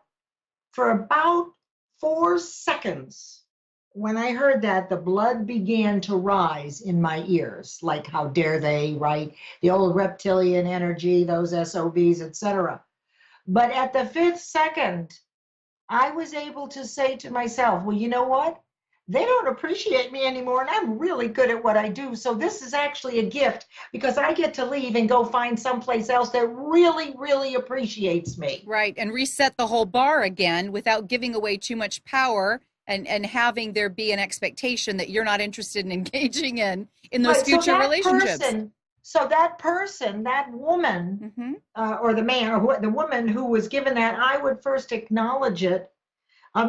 for about 4 seconds, when I heard that, the blood began to rise in my ears, like how dare they, right? The old reptilian energy, those SOBs, etc. But at the 5th second, I was able to say to myself, well, you know what? They don't appreciate me anymore, and I'm really good at what I do. So this is actually a gift because I get to leave and go find someplace else that really, really appreciates me. Right, and reset the whole bar again without giving away too much power and having there be an expectation that you're not interested in engaging in those right, future relationships. That woman, or the man, or the woman who was given that, I would first acknowledge it.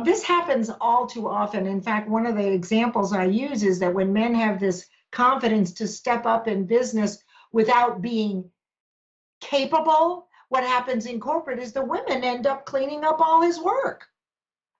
This happens all too often. In fact, one of the examples I use is that when men have this confidence to step up in business without being capable, what happens in corporate is the women end up cleaning up all his work.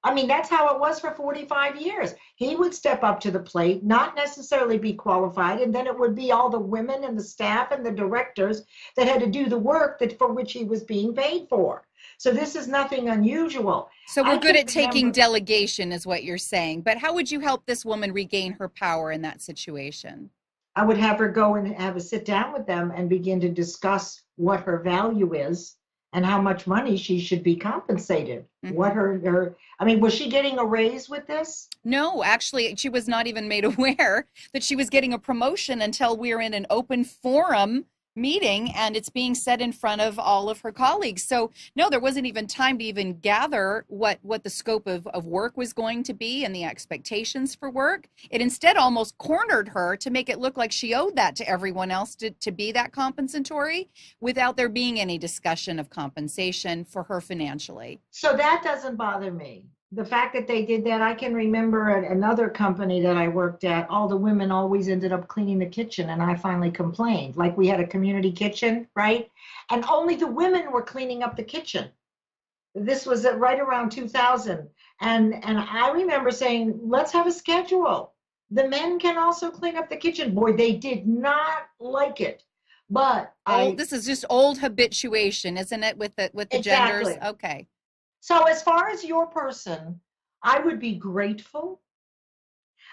I mean, that's how it was for 45 years. He would step up to the plate, not necessarily be qualified, and then it would be all the women and the staff and the directors that had to do the work for which he was being paid for. So this is nothing unusual. So we're good at taking delegation is what you're saying. But how would you help this woman regain her power in that situation? I would have her go and have a sit down with them and begin to discuss what her value is and how much money she should be compensated. What was she getting a raise with this? No, actually, she was not even made aware that she was getting a promotion until we were in an open forum meeting and it's being said in front of all of her colleagues. So no, there wasn't even time to even gather what the scope of work was going to be and the expectations for work. It instead almost cornered her to make it look like she owed that to everyone else to be that compensatory without there being any discussion of compensation for her financially. So that doesn't bother me. The fact that they did that, I can remember at another company that I worked at, all the women always ended up cleaning the kitchen, and I finally complained. Like we had a community kitchen, right? And only the women were cleaning up the kitchen. This was right around 2000. And I remember saying, let's have a schedule. The men can also clean up the kitchen. Boy, they did not like it. But this is just old habituation, isn't it, with the exactly. genders? Okay. So as far as your person, I would be grateful.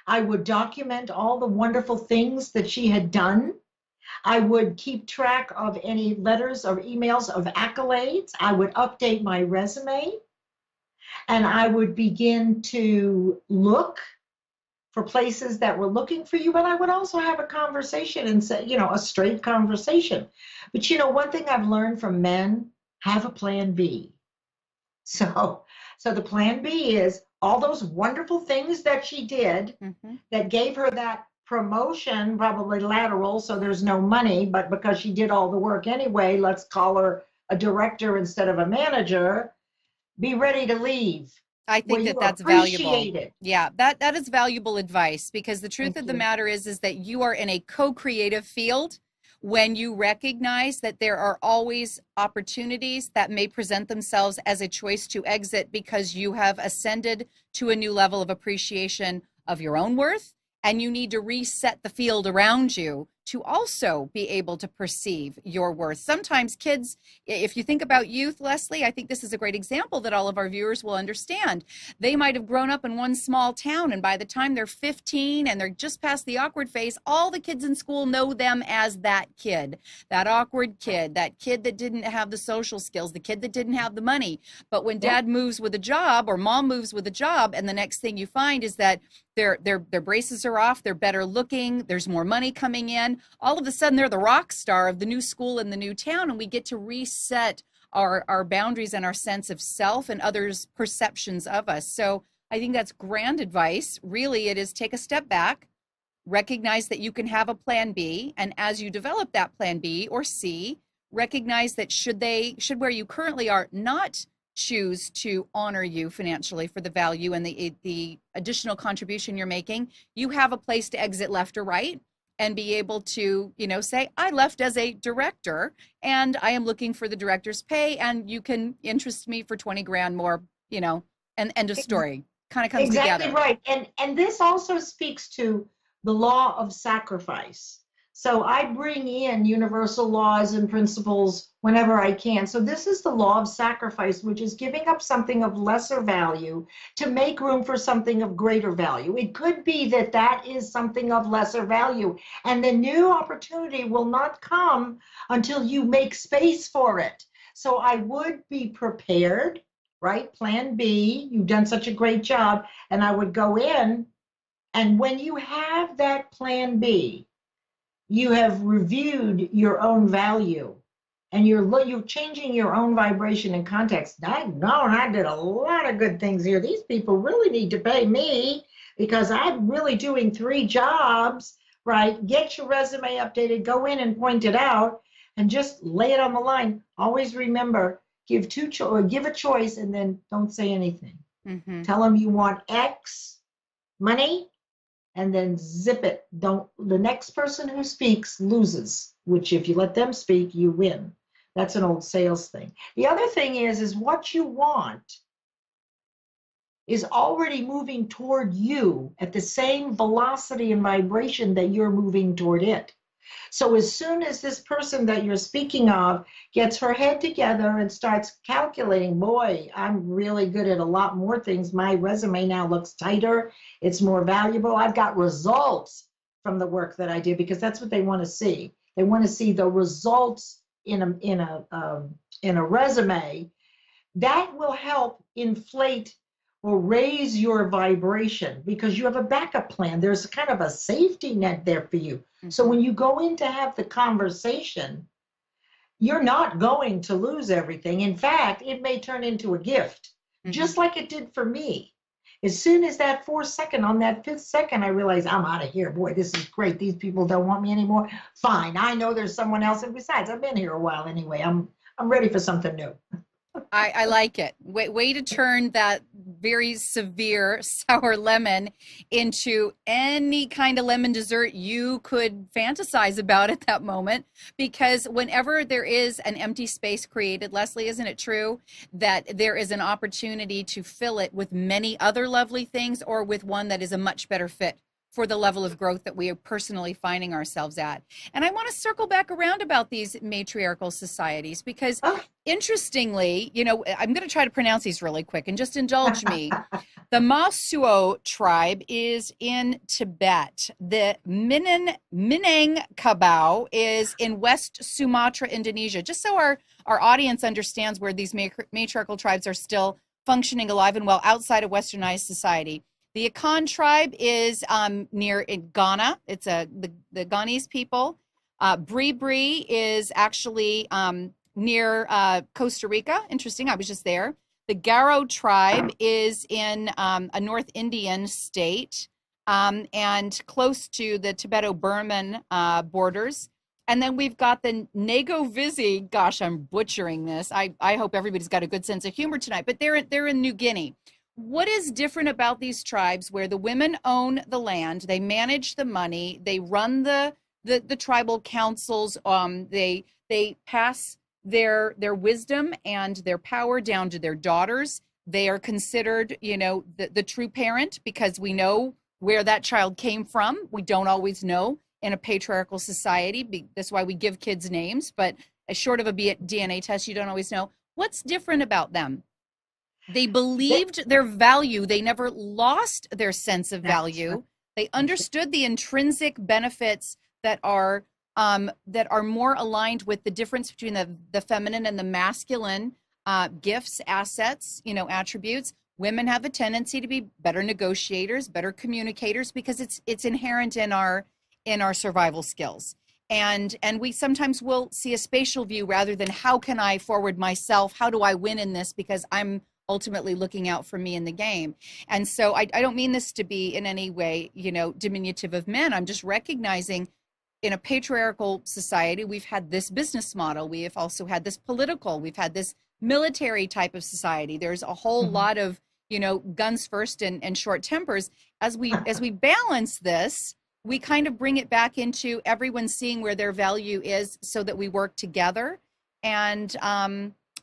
I would document all the wonderful things that she had done. I would keep track of any letters or emails of accolades. I would update my resume. And I would begin to look for places that were looking for you. But I would also have a conversation and say, a straight conversation. But one thing I've learned from men, have a plan B. So the plan B is all those wonderful things that she did that gave her that promotion, probably lateral, so there's no money, but because she did all the work anyway, let's call her a director instead of a manager. Be ready to leave. I think that's valuable. Yeah, that is valuable advice because the truth of the matter is that you are in a co-creative field when you recognize that there are always opportunities that may present themselves as a choice to exit because you have ascended to a new level of appreciation of your own worth and you need to reset the field around you to also be able to perceive your worth. Sometimes kids, if you think about youth, Leslie, I think this is a great example that all of our viewers will understand. They might have grown up in one small town, and by the time they're 15 and they're just past the awkward phase, all the kids in school know them as that kid, that awkward kid, that kid that didn't have the social skills, the kid that didn't have the money. But when dad moves with a job or mom moves with a job, and the next thing you find is that their braces are off, they're better looking, there's more money coming in, all of a sudden they're the rock star of the new school in the new town, and we get to reset our boundaries and our sense of self and others' perceptions of us. So I think that's grand advice. Really, it is take a step back, recognize that you can have a plan B, and as you develop that plan B or C, recognize that should where you currently are not choose to honor you financially for the value and the additional contribution you're making, you have a place to exit left or right and be able to, say, I left as a director and I am looking for the director's pay, and you can interest me for 20 grand more, and end of story. Kind of comes exactly together. Right. And this also speaks to the law of sacrifice. So I bring in universal laws and principles whenever I can. So this is the law of sacrifice, which is giving up something of lesser value to make room for something of greater value. It could be that that is something of lesser value, and the new opportunity will not come until you make space for it. So I would be prepared, right? Plan B, you've done such a great job. And I would go in, and when you have that plan B, you have reviewed your own value, and you're changing your own vibration and context. I did a lot of good things here. These people really need to pay me because I'm really doing 3 jobs, right? Get your resume updated, go in and point it out, and just lay it on the line. Always remember, give a choice, and then don't say anything. Mm-hmm. Tell them you want X money, and then zip it. The next person who speaks loses, which if you let them speak, you win. That's an old sales thing. The other thing is what you want is already moving toward you at the same velocity and vibration that you're moving toward it. So as soon as this person that you're speaking of gets her head together and starts calculating, boy, I'm really good at a lot more things. My resume now looks tighter. It's more valuable. I've got results from the work that I did, because that's what they want to see. They want to see the results in a resume. That will help inflate or raise your vibration, because you have a backup plan. There's kind of a safety net there for you. Mm-hmm. So when you go in to have the conversation, you're not going to lose everything. In fact, it may turn into a gift, just like it did for me. As soon as that 4th second, on that 5th second, I realized I'm out of here. Boy, this is great. These people don't want me anymore. Fine. I know there's someone else. And besides, I've been here a while anyway. I'm ready for something new. I like it. Way to turn that very severe sour lemon into any kind of lemon dessert you could fantasize about at that moment. Because whenever there is an empty space created, Leslie, isn't it true that there is an opportunity to fill it with many other lovely things, or with one that is a much better fit for the level of growth that we are personally finding ourselves at? And I want to circle back around about these matriarchal societies, because interestingly, I'm going to try to pronounce these really quick, and just indulge me. The Masuo tribe is in Tibet. The Minangkabau is in West Sumatra, Indonesia. Just so our audience understands where these matriarchal tribes are still functioning alive and well outside of westernized society. The Akan tribe is near Ghana. It's the Ghanese people. Bri is actually near Costa Rica. Interesting. I was just there. The Garo tribe is in a North Indian state and close to the Tibeto-Burman borders. And then we've got the Negovizi. Gosh, I'm butchering this. I hope everybody's got a good sense of humor tonight. But they're in New Guinea. What is different about these tribes, where the women own the land, they manage the money, they run the tribal councils, they pass their wisdom and their power down to their daughters. They are considered, the true parent, because we know where that child came from. We don't always know in a patriarchal society. That's why we give kids names, but as short of a DNA test, you don't always know. What's different about them? They believed their value. They never lost their sense of value. They understood the intrinsic benefits that are more aligned with the difference between the feminine and the masculine gifts, assets, attributes. Women have a tendency to be better negotiators, better communicators, because it's inherent in our survival skills. And we sometimes will see a spatial view rather than how can I forward myself? How do I win in this? Because I'm ultimately looking out for me in the game. And so I don't mean this to be in any way, diminutive of men. I'm just recognizing in a patriarchal society, we've had this business model. We have also had this political, we've had this military type of society. There's a whole lot of, guns first and short tempers. As we balance this, we kind of bring it back into everyone seeing where their value is so that we work together. And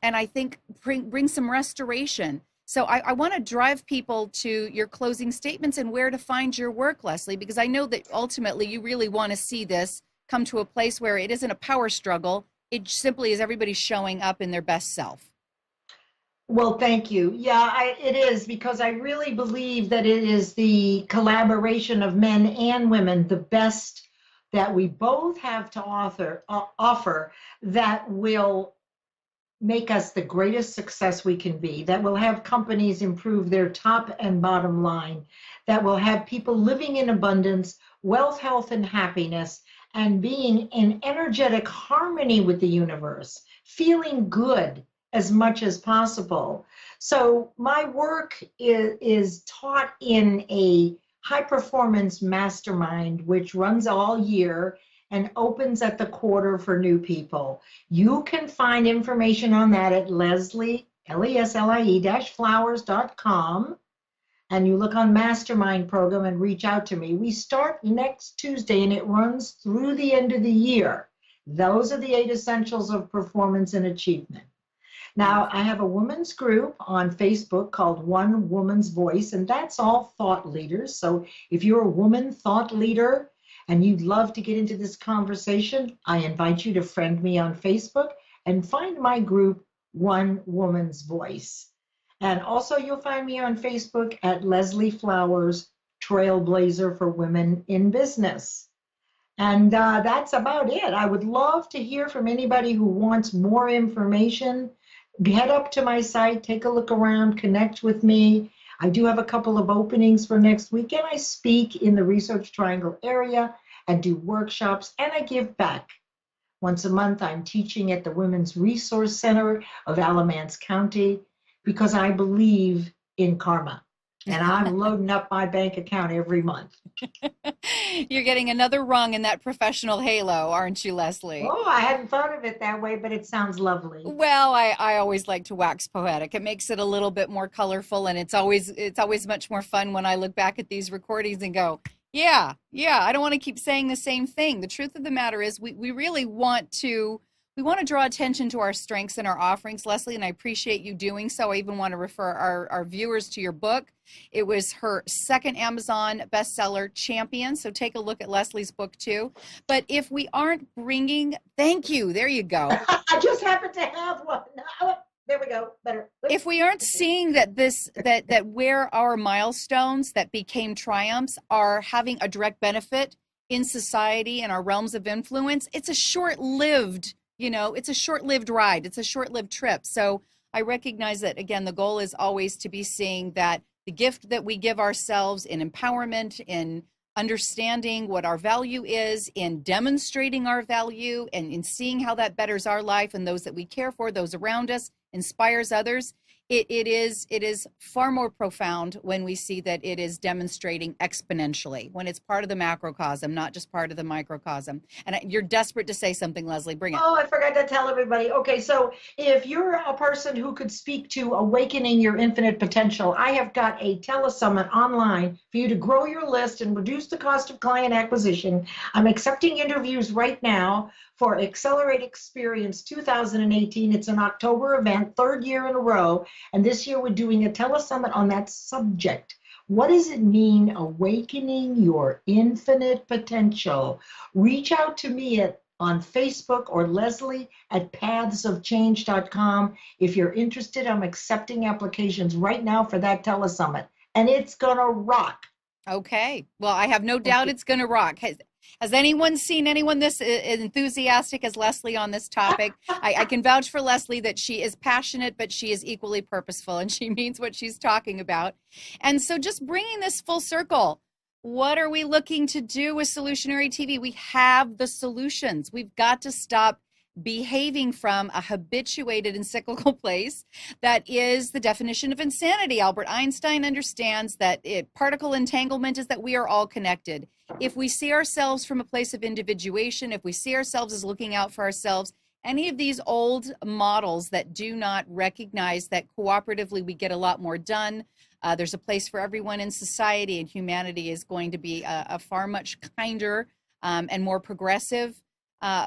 I think bring some restoration. So I want to drive people to your closing statements and where to find your work, Leslie, because I know that ultimately you really want to see this come to a place where it isn't a power struggle. It simply is everybody showing up in their best self. Well, thank you. Yeah, it is, because I really believe that it is the collaboration of men and women, the best that we both have to offer that will make us the greatest success we can be, that will have companies improve their top and bottom line, that will have people living in abundance, wealth, health, and happiness, and being in energetic harmony with the universe, feeling good as much as possible. So my work is taught in a high performance mastermind, which runs all year and opens at the quarter for new people. You can find information on that at Leslie, LESLIE-flowers.com. And you look on Mastermind Program and reach out to me. We start next Tuesday and it runs through the end of the year. Those are the 8 essentials of performance and achievement. Now, I have a women's group on Facebook called One Woman's Voice, and that's all thought leaders. So if you're a woman thought leader and you'd love to get into this conversation, I invite you to friend me on Facebook and find my group, One Woman's Voice. And also you'll find me on Facebook at Leslie Flowers, Trailblazer for Women in Business. And that's about it. I would love to hear from anybody who wants more information. Head up to my site, take a look around, connect with me. I do have a couple of openings for next week, and I speak in the Research Triangle area and do workshops, and I give back. Once a month, I'm teaching at the Women's Resource Center of Alamance County because I believe in karma. And I'm loading up my bank account every month. You're getting another rung in that professional halo, aren't you, Leslie? Oh, I hadn't thought of it that way, but it sounds lovely. Well, I always like to wax poetic. It makes it a little bit more colorful, and it's always much more fun when I look back at these recordings and go, yeah, I don't want to keep saying the same thing. The truth of the matter is we really want to draw attention to our strengths and our offerings, Leslie, and I appreciate you doing so. I even want to refer our viewers to your book. It was her second Amazon bestseller, Champion, so take a look at Leslie's book too. But if we aren't bringing, thank you, there you go. I just happen to have one. Oh, there we go, better. If we aren't seeing that where our milestones that became triumphs are having a direct benefit in society and our realms of influence, it's a short-lived it's a short-lived ride. It's a short-lived trip. So I recognize that, again, the goal is always to be seeing that the gift that we give ourselves in empowerment, in understanding what our value is, in demonstrating our value, and in seeing how that betters our life and those that we care for, those around us, inspires others. It is far more profound when we see that it is demonstrating exponentially, when it's part of the macrocosm, not just part of the microcosm. And you're desperate to say something, Leslie. Bring it. Oh, I forgot to tell everybody. Okay, so if you're a person who could speak to awakening your infinite potential, I have got a telesummit online for you to grow your list and reduce the cost of client acquisition. I'm accepting interviews right now for Accelerate Experience 2018. It's an October event, 3rd year in a row. And this year we're doing a telesummit on that subject. What does it mean, awakening your infinite potential? Reach out to me on Facebook or Leslie at pathsofchange.com. If you're interested, I'm accepting applications right now for that telesummit, and it's going to rock. Okay. Well, I have no Thank doubt you. it's going to rock. Has anyone seen anyone this enthusiastic as Leslie on this topic? I can vouch for Leslie that she is passionate, but she is equally purposeful and she means what she's talking about. And so just bringing this full circle, what are we looking to do with Solutionary TV? We have the solutions. We've got to stop behaving from a habituated and cyclical place that is the definition of insanity. Albert Einstein understands that particle entanglement is that we are all connected. If we see ourselves from a place of individuation, if we see ourselves as looking out for ourselves, any of these old models that do not recognize that cooperatively we get a lot more done, there's a place for everyone in society, and humanity is going to be a far much kinder and more progressive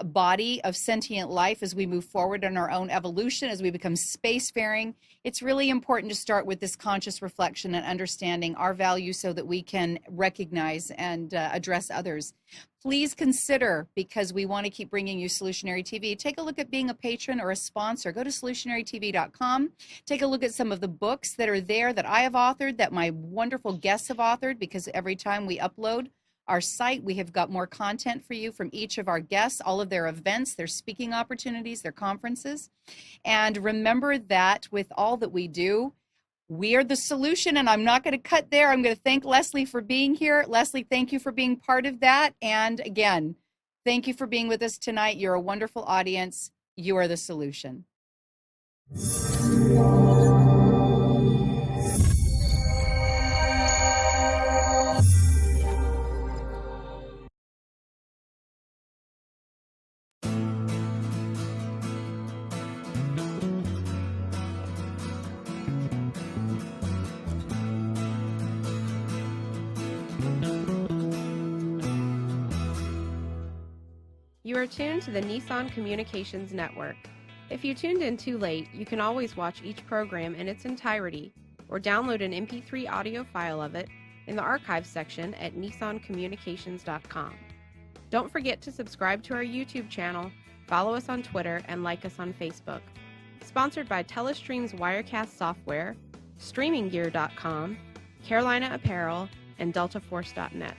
body of sentient life as we move forward in our own evolution, as we become spacefaring. It's really important to start with this conscious reflection and understanding our value so that we can recognize and address others. Please consider, because we want to keep bringing you Solutionary TV, take a look at being a patron or a sponsor. Go to solutionarytv.com. Take a look at some of the books that are there that I have authored, that my wonderful guests have authored, because every time we upload our site, we have got more content for you from each of our guests, all of their events, their speaking opportunities, their conferences. And remember that with all that we do, we are the solution. And I'm not going to cut there. I'm going to thank Leslie for being here. Leslie, thank you for being part of that. And again, thank you for being with us tonight. You're a wonderful audience. You are the solution. You are tuned to the Nissan Communications Network. If you tuned in too late, you can always watch each program in its entirety or download an MP3 audio file of it in the archives section at nissancommunications.com. Don't forget to subscribe to our YouTube channel, follow us on Twitter, and like us on Facebook. Sponsored by Telestream's Wirecast software, StreamingGear.com, Carolina Apparel, and DeltaForce.net.